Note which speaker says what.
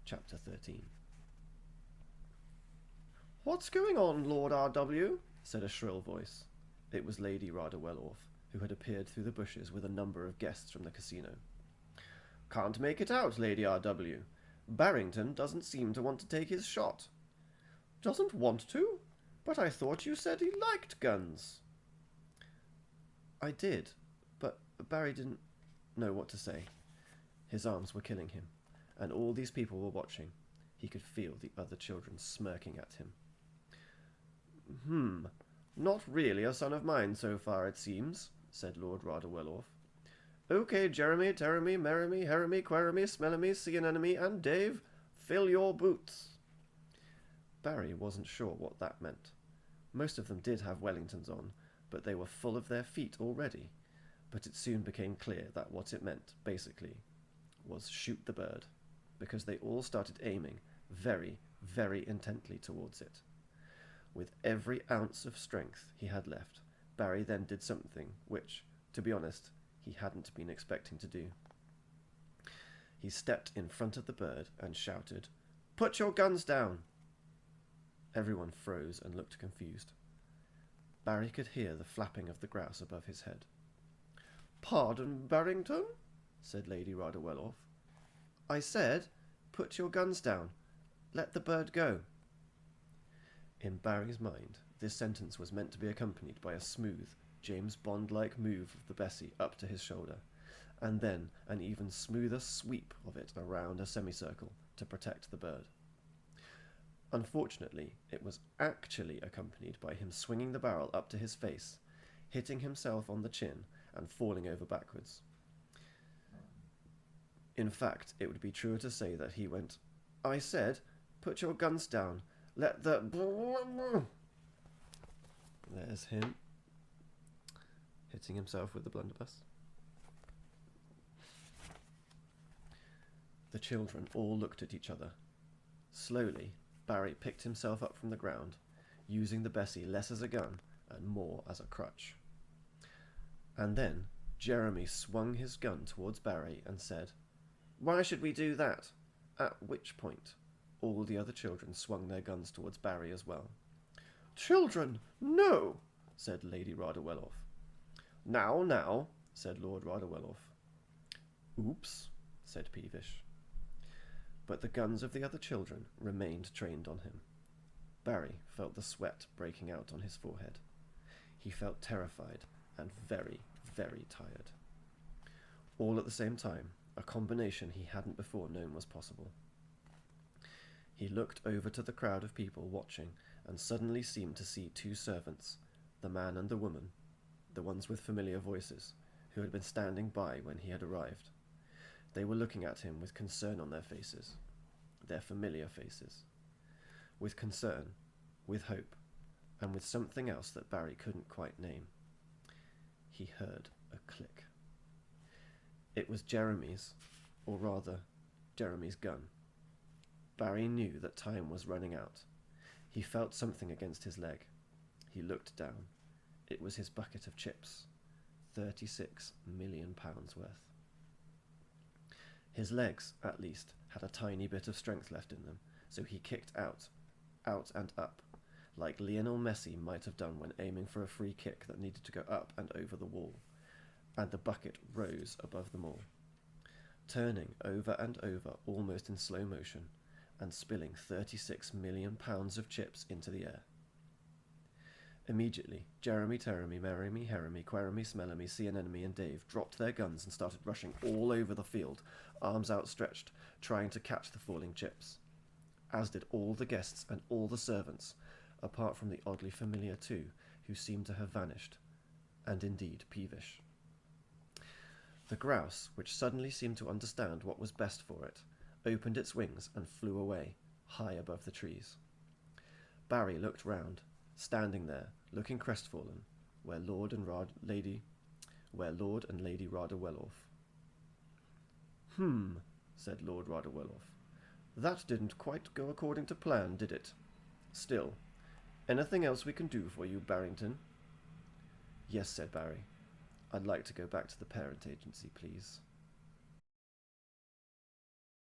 Speaker 1: Chapter 13. "What's going on, Lord R.W.?" said a shrill voice. It was Lady Rada Wellorf, who had appeared through the bushes with a number of guests from the casino. "Can't make it out, Lady R.W. Barrington doesn't seem to want to take his shot." "Doesn't want to? But I thought you said he liked guns." "I did, but Barry didn't know what to say." His arms were killing him, and all these people were watching. He could feel the other children smirking at him. Not really a son of mine so far, it seems," said Lord Rada Wellorf. "Okay, Jeremy, Teremy, Meremy, Heremy, Queremy, Smellemy, Seanemmy, and Dave, fill your boots." Barry wasn't sure what that meant. Most of them did have Wellingtons on, but they were full of their feet already. But it soon became clear that what it meant, basically, was shoot the bird, because they all started aiming very, very intently towards it. With every ounce of strength he had left, Barry then did something which, to be honest, he hadn't been expecting to do. He stepped in front of the bird and shouted, "Put your guns down!" Everyone froze and looked confused. Barry could hear the flapping of the grouse above his head. "Pardon, Barrington?" said Lady Rada Wellorf. "I said, put your guns down. Let the bird go." In Barry's mind, this sentence was meant to be accompanied by a smooth, James Bond-like move of the Bessie up to his shoulder, and then an even smoother sweep of it around a semicircle to protect the bird. Unfortunately, it was actually accompanied by him swinging the barrel up to his face, hitting himself on the chin, and falling over backwards. In fact, it would be truer to say that he went, "I said, put your guns down. Let the..." There's him, hitting himself with the blunderbuss. The children all looked at each other. Slowly, Barry picked himself up from the ground, using the Bessie less as a gun and more as a crutch. And then Jeremy swung his gun towards Barry and said, "Why should we do that?" At which point, all the other children swung their guns towards Barry as well. "Children, no!" said Lady Rada Wellorf. Now, said Lord Rada Wellorf. "Oops," said Peevish. But the guns of the other children remained trained on him. Barry felt the sweat breaking out on his forehead. He felt terrified and very, very tired. All at the same time, a combination he hadn't before known was possible. He looked over to the crowd of people watching and suddenly seemed to see two servants, the man and the woman, the ones with familiar voices, who had been standing by when he had arrived. They were looking at him with concern on their faces, their familiar faces. With concern, with hope, and with something else that Barry couldn't quite name. He heard a click. It was Jeremy's, or rather, Jeremy's gun. Barry knew that time was running out. He felt something against his leg. He looked down. It was his bucket of chips. £36 million worth. His legs, at least, had a tiny bit of strength left in them, so he kicked out and up, like Lionel Messi might have done when aiming for a free kick that needed to go up and over the wall, and the bucket rose above them all, turning over and over almost in slow motion, and spilling £36 million of chips into the air. Immediately, Jeremy, Teremy, Meremy, Heremy, Queremy, Smellemy, Seanemmy, and Dave dropped their guns and started rushing all over the field, arms outstretched, trying to catch the falling chips. As did all the guests and all the servants, apart from the oddly familiar two, who seemed to have vanished, and indeed Peevish. The grouse, which suddenly seemed to understand what was best for it, opened its wings and flew away, high above the trees. Barry looked round, standing there, looking crestfallen, where Lord and Lady Rada Wellorf. Said Lord Rada Wellorf. "That didn't quite go according to plan, did it? Still, anything else we can do for you, Barrington?" "Yes," said Barry. "I'd like to go back to the parent agency, please."